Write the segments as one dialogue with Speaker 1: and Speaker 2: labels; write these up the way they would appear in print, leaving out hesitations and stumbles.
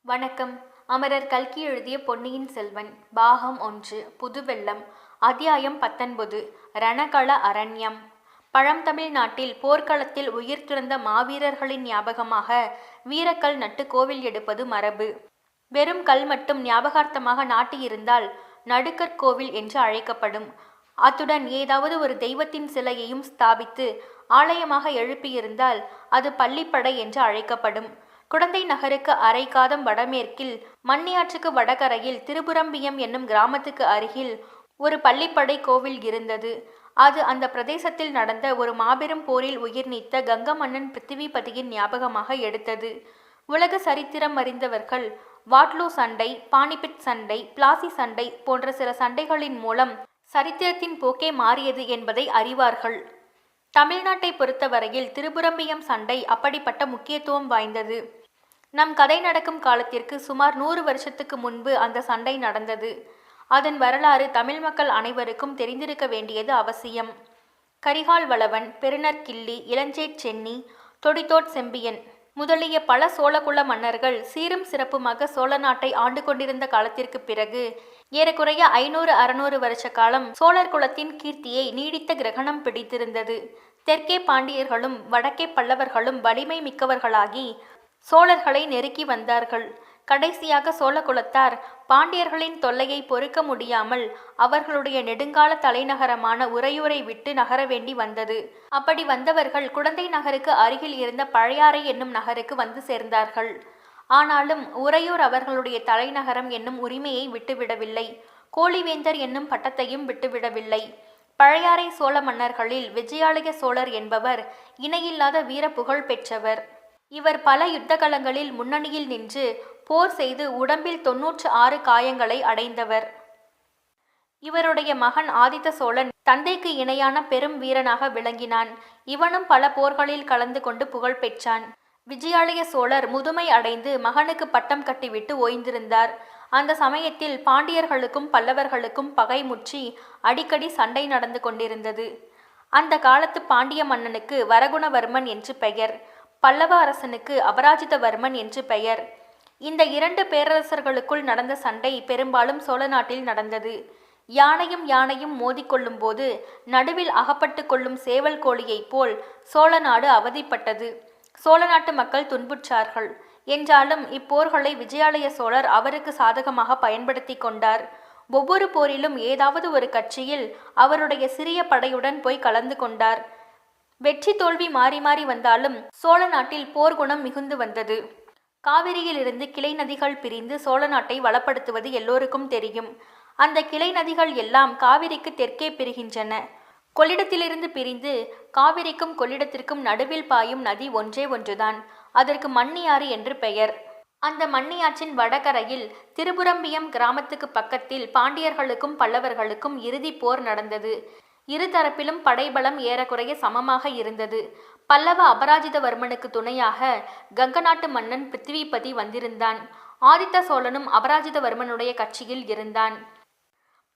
Speaker 1: வணக்கம். அமரர் கல்கி எழுதிய பொன்னியின் செல்வன் பாகம் 1 புதுவெள்ளம் அத்தியாயம் 19 ரணகள அரண்யம். பழந்தமிழ் நாட்டில் போர்க்களத்தில் உயிர் துறந்த மாவீரர்களின் ஞாபகமாக வீரக்கல் நட்டு கோவில் எடுப்பது மரபு. வெறும் கல் மட்டும் ஞாபகார்த்தமாக நாட்டியிருந்தால் நடுக்கற்கோவில் என்று அழைக்கப்படும். அத்துடன் ஏதாவது ஒரு தெய்வத்தின் சிலையையும் ஸ்தாபித்து ஆலயமாக எழுப்பியிருந்தால் அது பள்ளிப்படை என்று அழைக்கப்படும். குடந்தை நகருக்கு அரைக்காதம் வடமேற்கில் மண்ணியாற்றுக்கு வடகரையில் திருப்புரம்பியம் என்னும் கிராமத்துக்கு அருகில் ஒரு பள்ளிப்படை கோவில் இருந்தது. அது அந்த பிரதேசத்தில் நடந்த ஒரு மாபெரும் போரில் உயிர் நீத்த கங்க மன்னன் பிருத்திவிபதியின் ஞாபகமாக எடுத்தது. உலக சரித்திரம் அறிந்தவர்கள் வாட்லோ சண்டை, பானிபட் சண்டை, பிளாசி சண்டை போன்ற சில சண்டைகளின் மூலம் சரித்திரத்தின் போக்கே மாறியது என்பதை அறிவார்கள். தமிழ்நாட்டை பொறுத்தவரையில் திருப்புரம்பியம் சண்டை அப்படிப்பட்ட முக்கியத்துவம் வாய்ந்தது. நம் கதை நடக்கும் காலத்திற்கு சுமார் 100 வருஷத்துக்கு முன்பு அந்த சண்டை நடந்தது. அதன் வரலாறு தமிழ் மக்கள் அனைவருக்கும் தெரிந்திருக்க வேண்டியது அவசியம். கரிகால் வளவன், பெருநர் கிள்ளி, இளஞ்சேட் சென்னி, தொடித்தோட் செம்பியன் முதலிய பல சோழகுல மன்னர்கள் சீரும் சிறப்புமாக சோழ நாட்டை ஆண்டு கொண்டிருந்த காலத்திற்கு பிறகு ஏறக்குறைய 500-600 வருஷ காலம் சோழர் குலத்தின் கீர்த்தியை நீடித்த கிரகணம் பிடித்திருந்தது. தெற்கே பாண்டியர்களும் வடக்கே பல்லவர்களும் வலிமை மிக்கவர்களாகி சோழர்களை நெருக்கி வந்தார்கள். கடைசியாக சோழ குலத்தார் பாண்டியர்களின் தொல்லையை பொறுக்க முடியாமல் அவர்களுடைய நெடுங்கால தலைநகரமான உறையூரை விட்டு நகர வேண்டி வந்தது. அப்படி வந்தவர்கள் குடந்தை நகருக்கு அருகில் இருந்த பழையாறை என்னும் நகருக்கு வந்து சேர்ந்தார்கள். ஆனாலும் உறையூர் அவர்களுடைய தலைநகரம் என்னும் உரிமையை விட்டுவிடவில்லை. கோழிவேந்தர் என்னும் பட்டத்தையும் விட்டுவிடவில்லை. பழையாறை சோழ மன்னர்களில் விஜயாலய சோழர் என்பவர் இணையில்லாத வீர புகழ் பெற்றவர். இவர் பல யுத்தகலங்களில் முன்னணியில் நின்று போர் செய்து உடம்பில் 96 காயங்களை அடைந்தவர். இவருடைய மகன் ஆதித்த சோழன் தந்தைக்கு இணையான பெரும் வீரனாக விளங்கினான். இவனும் பல போர்களில் கலந்து கொண்டு புகழ் பெற்றான். விஜயாலய சோழர் முதுமை அடைந்து மகனுக்கு பட்டம் கட்டிவிட்டு ஓய்ந்திருந்தார். அந்த சமயத்தில் பாண்டியர்களுக்கும் பல்லவர்களுக்கும் பகை முற்றி அடிக்கடி சண்டை நடந்து கொண்டிருந்தது. அந்த காலத்து பாண்டிய மன்னனுக்கு வரகுணவர்மன் என்று பெயர், பல்லவ அரசனுக்கு அபராஜிதவர்மன் என்று பெயர். இந்த 2 பேரரசர்களுக்குள் நடந்த சண்டை பெரும்பாலும் சோழ நாட்டில் நடந்தது. யானையும் மோதிக்கொள்ளும் போது நடுவில் அகப்பட்டு கொள்ளும் சேவல் கோழியைப் போல் சோழ நாடு அவதிப்பட்டது. சோழ நாட்டு மக்கள் துன்புற்றார்கள். என்றாலும் இப்போர்களை விஜயாலய சோழர் அவருக்கு சாதகமாக பயன்படுத்தி கொண்டார். ஒவ்வொரு போரிலும் ஏதாவது ஒரு கட்சியில் அவருடைய சிறிய படையுடன் போய் கலந்து கொண்டார். வெற்றி தோல்வி மாறி மாறி வந்தாலும் சோழ நாட்டில் போர்க்குணம் மிகுந்து வந்தது. காவிரியிலிருந்து கிளை நதிகள் பிரிந்து சோழ நாட்டை வளப்படுத்துவது எல்லோருக்கும் தெரியும். அந்த கிளை நதிகள் எல்லாம் காவிரிக்கு தெற்கே பிரிகின்றன. கொள்ளிடத்திலிருந்து பிரிந்து காவிரிக்கும் கொள்ளிடத்திற்கும் நடுவில் பாயும் நதி ஒன்றே ஒன்றுதான். அதற்கு மண்ணியாறு என்று பெயர். அந்த மண்ணியாற்றின் வடகரையில் திருப்புரம்பியம் கிராமத்துக்கு பக்கத்தில் பாண்டியர்களுக்கும் பல்லவர்களுக்கும் இறுதி போர் நடந்தது. இரு தரப்பிலும் படைபலம் ஏறக்குறைய சமமாக இருந்தது. பல்லவ அபராஜிதவர்மனுக்கு துணையாக கங்க நாட்டு மன்னன் பிருத்திவிபதி வந்திருந்தான். ஆதித்த சோழனும் அபராஜிதவர்மனுடைய கட்சியில் இருந்தான்.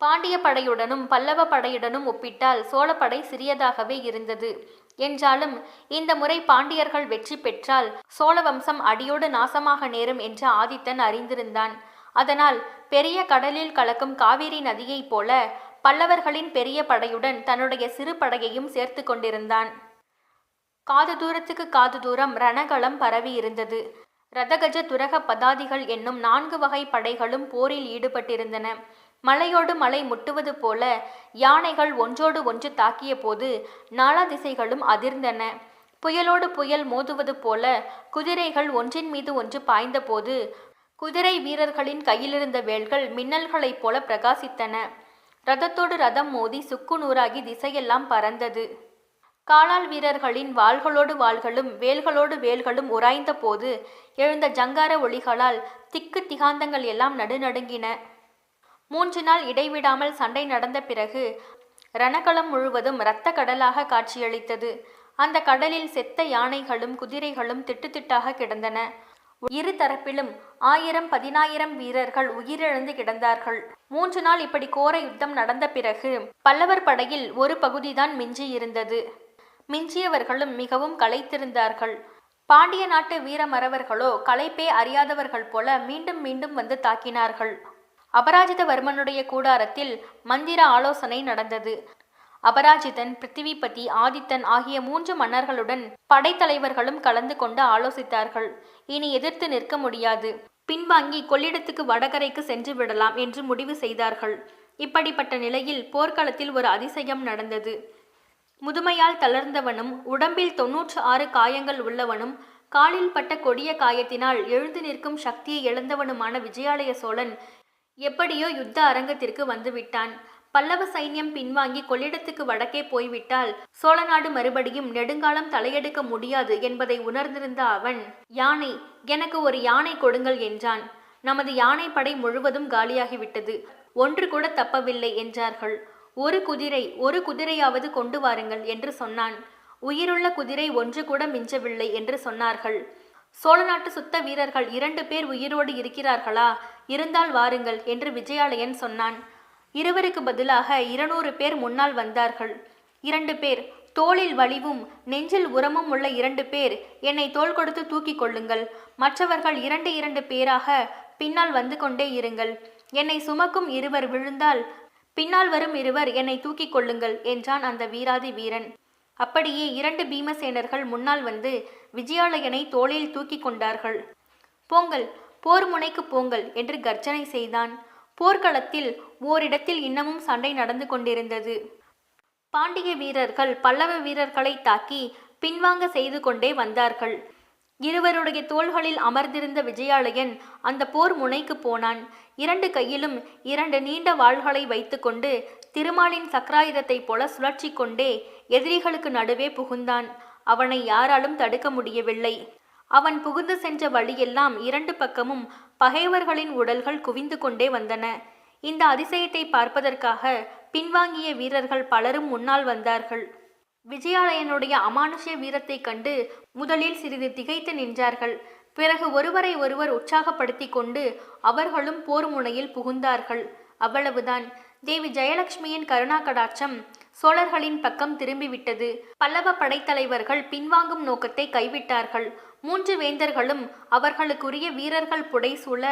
Speaker 1: பாண்டிய படையுடனும் பல்லவ படையுடனும் ஒப்பிட்டால் சோழப்படை சிறியதாகவே இருந்தது. என்றாலும் இந்த முறை பாண்டியர்கள் வெற்றி பெற்றால் சோழ வம்சம் அடியோடு நாசமாக நேரும் என்று ஆதித்தன் அறிந்திருந்தான். அதனால் பெரிய கடலில் கலக்கும் காவிரி நதியைப் போல பல்லவர்களின் பெரிய படையுடன் தன்னுடைய சிறு படையையும் சேர்த்து கொண்டிருந்தான். காது தூரத்துக்கு காது தூரம் ரணகளம் பரவி இருந்தது. ரதகஜ துரக பதாதிகள் என்னும் 4 வகை படைகளும் போரில் ஈடுபட்டிருந்தன. மலையோடு மலை முட்டுவது போல யானைகள் ஒன்றோடு ஒன்று தாக்கிய போது நாலா திசைகளும் அதிர்ந்தன. புயலோடு புயல் மோதுவது போல குதிரைகள் ஒன்றின் மீது ஒன்று பாய்ந்த போது குதிரை வீரர்களின் கையிலிருந்த வேல்கள் மின்னல்களைப் போல பிரகாசித்தன. ரதத்தோடு ரதம் மோதி சுக்கு நூறாகி திசையெல்லாம் பறந்தது. காலால் வீரர்களின் வாள்களோடு வாள்களும் வேல்களோடு வேல்களும் உராய்ந்த போது எழுந்த ஜங்கார ஒளிகளால் திக்கு திகாந்தங்கள் எல்லாம் நடுநடுங்கின. 3 நாள் இடைவிடாமல் சண்டை நடந்த பிறகு ரணகளம் முழுவதும் இரத்த கடலாக காட்சியளித்தது. அந்த கடலில் செத்த யானைகளும் குதிரைகளும் திட்டுத்திட்டாக கிடந்தன. இரு தரப்பிலும் 1000-10000 வீரர்கள் உயிரிழந்து கிடந்தார்கள். 3 நாள் இப்படி கோர யுத்தம் நடந்த பிறகு பல்லவர் படையில் ஒரு பகுதிதான் மிஞ்சி இருந்தது. மிஞ்சியவர்களும் மிகவும் களைத்திருந்தார்கள். பாண்டிய நாட்டு வீரமறவர்களோ களைப்பே அறியாதவர்கள் போல மீண்டும் மீண்டும் வந்து தாக்கினார்கள். அபராஜிதவர்மனுடைய கூடாரத்தில் மந்திர ஆலோசனை நடந்தது. அபராஜிதன், பிருத்திவிபதி, ஆதித்தன் ஆகிய 3 மன்னர்களுடன் படைத்தலைவர்களும் கலந்து கொண்டு ஆலோசித்தார்கள். இனி எதிர்த்து நிற்க முடியாது, பின்வாங்கி கொள்ளிடத்துக்கு வடகரைக்கு சென்று விடலாம் என்று முடிவு செய்தார்கள். இப்படிப்பட்ட நிலையில் போர்க்களத்தில் ஒரு அதிசயம் நடந்தது. முதுமையால் தளர்ந்தவனும் உடம்பில் 96 காயங்கள் உள்ளவனும் காலில் பட்ட கொடிய காயத்தினால் எழுந்து நிற்கும் சக்தியை இழந்தவனுமான விஜயாலய சோழன் எப்படியோ யுத்த அரங்கத்திற்கு வந்துவிட்டான். பல்லவ சைன்யம் பின்வாங்கி கொள்ளிடத்துக்கு வடக்கே போய்விட்டால் சோழ நாடு மறுபடியும் நெடுங்காலம் தலையெடுக்க முடியாது என்பதை உணர்ந்திருந்த அவன், யானை, எனக்கு ஒரு யானை கொடுங்கள் என்றான். நமது யானை படை முழுவதும் காலியாகிவிட்டது, ஒன்று கூட தப்பவில்லை என்றார்கள். ஒரு குதிரையாவது கொண்டு வாருங்கள் என்று சொன்னான். உயிருள்ள குதிரை ஒன்று கூட மிஞ்சவில்லை என்று சொன்னார்கள். சோழ நாட்டு சுத்த வீரர்கள் 2 பேர் உயிரோடு இருக்கிறார்களா? இருந்தால் வாருங்கள் என்று விஜயாலயன் சொன்னான். 2 பதிலாக 200 பேர் முன்னால் வந்தார்கள். 2 பேர், தோளில் வலிவும் நெஞ்சில் உரமும் உள்ள 2 பேர், என்னை தோள் கொடுத்து தூக்கி கொள்ளுங்கள். மற்றவர்கள் 2 பேராக பின்னால் வந்து கொண்டே இருங்கள். என்னை சுமக்கும் 2 விழுந்தால் பின்னால் வரும் 2 என்னை தூக்கி கொள்ளுங்கள் என்றான் அந்த வீராதி வீரன். அப்படியே 2 பீமசேனர்கள் முன்னால் வந்து விஜயாலயனை தோளில் தூக்கி கொண்டார்கள். போங்கள், போர் முனைக்கு போங்கள் என்று கர்ஜனை செய்தான். போர்க்களத்தில் ஓரிடத்தில் இன்னமும் சண்டை நடந்து கொண்டிருந்தது. பாண்டிய வீரர்கள் பல்லவ வீரர்களை தாக்கி பின்வாங்க செய்து கொண்டே வந்தார்கள். 2 தோள்களில் அமர்ந்திருந்த விஜயாலயன் அந்த போர் முனைக்கு போனான். 2 கையிலும் 2 நீண்ட வாள்களை வைத்துக்கொண்டு திருமாலின் சக்கராயுதத்தை போல சுழற்சி கொண்டே எதிரிகளுக்கு நடுவே புகுந்தான். அவனை யாராலும் தடுக்க முடியவில்லை. அவன் புகுந்து சென்ற வழியெல்லாம் 2 பக்கமும் பகைவர்களின் உடல்கள் குவிந்து கொண்டே வந்தன. இந்த அதிசயத்தை பார்ப்பதற்காக பின்வாங்கிய வீரர்கள் பலரும் முன்னால் வந்தார்கள். விஜயாலயனுடைய அமானுஷ்ய வீரத்தை கண்டு முதலில் சிறிது திகைத்து நின்றார்கள். பிறகு ஒருவரை ஒருவர் உற்சாகப்படுத்தி கொண்டு அவர்களும் போர் முனையில் புகுந்தார்கள். அவ்வளவுதான். தேவி ஜெயலட்சுமியின் கருணா கடாட்சம் சோழர்களின் பக்கம் திரும்பிவிட்டது. பல்லவ படைத்தலைவர்கள் பின்வாங்கும் நோக்கத்தை கைவிட்டார்கள். 3 வேந்தர்களும் அவர்களுக்குரிய வீரர்கள் புடைசூழ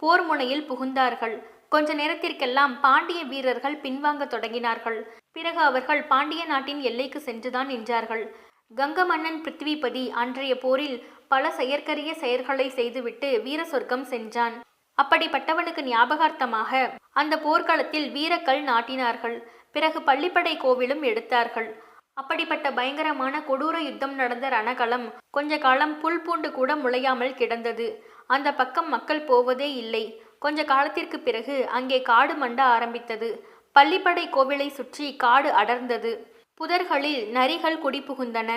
Speaker 1: போர் முனையில் புகுந்தார்கள். கொஞ்ச நேரத்திற்கெல்லாம் பாண்டிய வீரர்கள் பின்வாங்க தொடங்கினார்கள். பிறகு அவர்கள் பாண்டிய நாட்டின் எல்லைக்கு சென்றுதான் நின்றார்கள். கங்க மன்னன் பிருத்திவிபதி அன்றைய போரில் பல செயற்கரிய செயல்களை செய்துவிட்டு வீர சொர்க்கம் சென்றான். அப்படிப்பட்டவனுக்கு ஞாபகார்த்தமாக அந்த போர்க்களத்தில் வீரக்கல் நாட்டினார்கள். பிறகு பள்ளிப்படை கோவிலும் எடுத்தார்கள். அப்படிப்பட்ட பயங்கரமான கொடூர யுத்தம் நடந்த ரணகளம் கொஞ்ச காலம் புல் பூண்டு கூட முளையாமல் கிடந்தது. அந்த பக்கம் மக்கள் போவதே இல்லை. கொஞ்ச காலத்திற்கு பிறகு அங்கே காடு மண்ட ஆரம்பித்தது. பள்ளிப்படை கோவிலை சுற்றி காடு அடர்ந்தது. புதர்களில் நரிகள் குடிபுகுந்தன.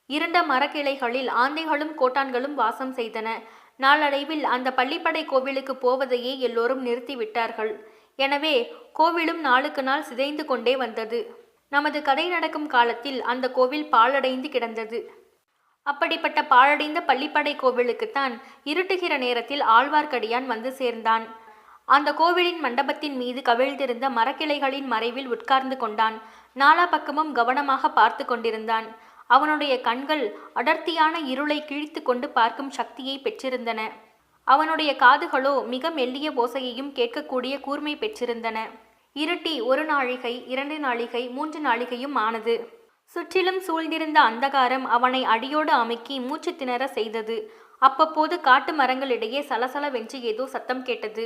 Speaker 1: இருண்ட மரக்கிளைகளில் ஆந்தைகளும் கோட்டான்களும் வாசம் செய்தன. நாளடைவில் அந்த பள்ளிப்படை கோவிலுக்கு போவதையே எல்லோரும் நிறுத்திவிட்டார்கள். எனவே கோவிலும் நாளுக்கு நாள் சிதைந்து கொண்டே வந்தது. நமது கதை நடக்கும் காலத்தில் அந்த கோவில் பாழடைந்து கிடந்தது. அப்படிப்பட்ட பாழடைந்த பள்ளிப்படை கோவிலுக்குத்தான் இருட்டுகிற நேரத்தில் ஆழ்வார்க்கடியான் வந்து சேர்ந்தான். அந்த கோவிலின் மண்டபத்தின் மீது கவிழ்ந்திருந்த மரக்கிளைகளின் மறைவில் உட்கார்ந்து கொண்டான். நாலா பக்கமும் கவனமாக பார்த்து கொண்டிருந்தான். அவனுடைய கண்கள் அடர்த்தியான இருளை கிழித்து கொண்டு பார்க்கும் சக்தியை பெற்றிருந்தன. அவனுடைய காதுகளோ மிக மெல்லிய ஓசையையும் கேட்கக்கூடிய கூர்மை பெற்றிருந்தன. இருட்டி 1 நாழிகை, 2 நாழிகை, 3 நாழிகையும் ஆனது. சுற்றிலும் சூழ்ந்திருந்த அந்தகாரம் அவனை அடியோடு அமுக்கி மூச்சு திணற செய்தது. அப்பப்போது காட்டு மரங்களிடையே சலசலவென்று ஏதோ சத்தம் கேட்டது.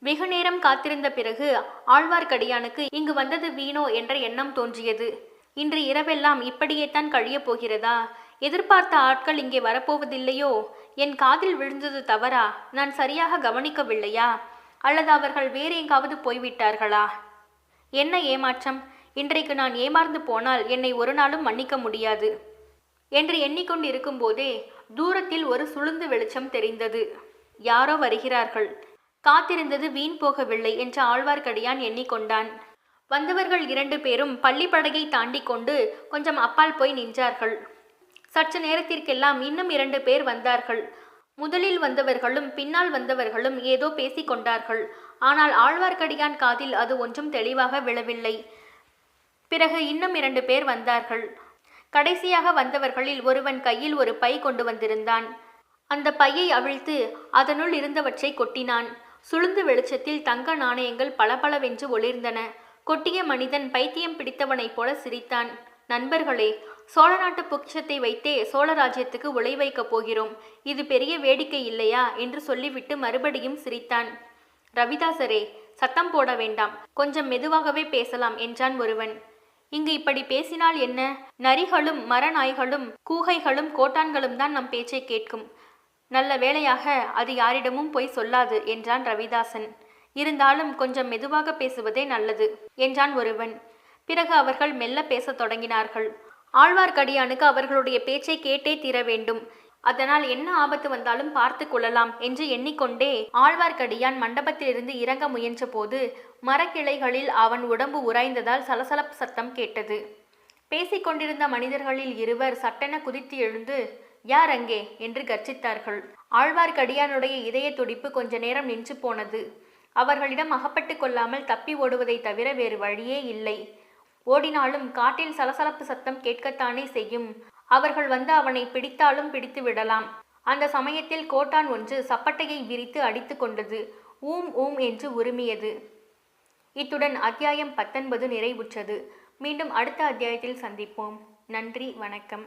Speaker 1: வெகு நேரம் காத்திருந்த பிறகு ஆழ்வார்க்கடியானுக்கு இங்கு வந்தது வீணோ என்ற எண்ணம் தோன்றியது. இன்று இரவெல்லாம் இப்படியேத்தான் கழியப் போகிறதா? எதிர்பார்த்த ஆட்கள் இங்கே வரப்போவதில்லையோ? என் காதில் விழுந்தது தவறா? நான் சரியாக கவனிக்கவில்லையா? அல்லது அவர்கள் வேறு எங்காவது போய்விட்டார்களா? என்ன ஏமாற்றம்! இன்றைக்கு நான் ஏமாந்து போனால் என்னை ஒரு நாளும் மன்னிக்க முடியாது என்று எண்ணிக்கொண்டிருக்கும் போதே தூரத்தில் ஒரு சுளுந்து வெளிச்சம் தெரிந்தது. யாரோ வருகிறார்கள். காத்திருந்தது வீண் போகவில்லை என்று ஆழ்வார்க்கடியான் எண்ணிக்கொண்டான். வந்தவர்கள் 2 பேரும் பள்ளிப்படையை தாண்டி கொண்டு கொஞ்சம் அப்பால் போய் நின்றார்கள். சற்று நேரத்திற்கெல்லாம் இன்னும் 2 பேர் வந்தார்கள். முதலில் வந்தவர்களும் பின்னால் வந்தவர்களும் ஏதோ பேசிக் கொண்டார்கள். ஆனால் ஆழ்வார்க்கடியான் காதில் அது ஒன்றும் தெளிவாக விழவில்லை. பிறகு இன்னும் 2 பேர் வந்தார்கள். கடைசியாக வந்தவர்களில் ஒருவன் கையில் ஒரு பை கொண்டு வந்திருந்தான். அந்த பையை அவிழ்த்து அதனுள் இருந்தவற்றை கொட்டினான். சுளுந்து வெளிச்சத்தில் தங்க நாணயங்கள் பளபளவென்று ஒளிர்ந்தன. கொட்டிய மனிதன் பைத்தியம் பிடித்தவனைப் போல சிரித்தான். நண்பர்களே, சோழ நாட்டு பொக்கிஷத்தை வைத்தே சோழ ராஜ்யத்துக்கு உலை வைக்கப் போகிறோம். இது பெரிய வேடிக்கை இல்லையா என்று சொல்லிவிட்டு மறுபடியும் சிரித்தான். ரவிதாசரே, சத்தம் போட வேண்டாம், கொஞ்சம் மெதுவாகவே பேசலாம் என்றான் ஒருவன். இங்கு இப்படி பேசினால் என்ன? நரிகளும் மரநாய்களும் கூகைகளும் கோட்டான்களும் தான் நம் பேச்சை கேட்கும். நல்ல வேளையாக அது யாரிடமும் போய் சொல்லாது என்றான் ரவிதாசன். இருந்தாலும் கொஞ்சம் மெதுவாக பேசுவதே நல்லது என்றான் ஒருவன். பிறகு அவர்கள் மெல்ல பேசத் தொடங்கினார்கள். ஆழ்வார்க்கடியானுக்கு அவர்களுடைய பேச்சை கேட்டே தீர வேண்டும். அதனால் என்ன ஆபத்து வந்தாலும் பார்த்து கொள்ளலாம் என்று எண்ணிக்கொண்டே ஆழ்வார்க்கடியான் மண்டபத்திலிருந்து இறங்க முயன்ற போது மரக்கிளைகளில் அவன் உடம்பு உராய்ந்ததால் சலசலப்பு சத்தம் கேட்டது. பேசிக்கொண்டிருந்த மனிதர்களில் இருவர் சட்டென குதித்து எழுந்து, யார் அங்கே என்று கர்ஜித்தார்கள். ஆழ்வார்க்கடியானுடைய இதய துடிப்பு கொஞ்ச நேரம் நின்று போனது. அவர்களிடம் அகப்பட்டு கொள்ளாமல் தப்பி ஓடுவதை தவிர வேறு வழியே இல்லை. ஓடினாலும் காட்டில் சலசலப்பு சத்தம் கேட்கத்தானே செய்யும். அவர்கள் வந்து அவனை பிடித்தாலும் பிடித்து விடலாம். அந்த சமயத்தில் கோட்டான் ஒன்று சப்பட்டையை விரித்து அடித்து கொண்டது. ஊம் ஊம் என்று உருமியது. இத்துடன் அத்தியாயம் 19 நிறைவுற்றது. மீண்டும் அடுத்த அத்தியாயத்தில் சந்திப்போம். நன்றி, வணக்கம்.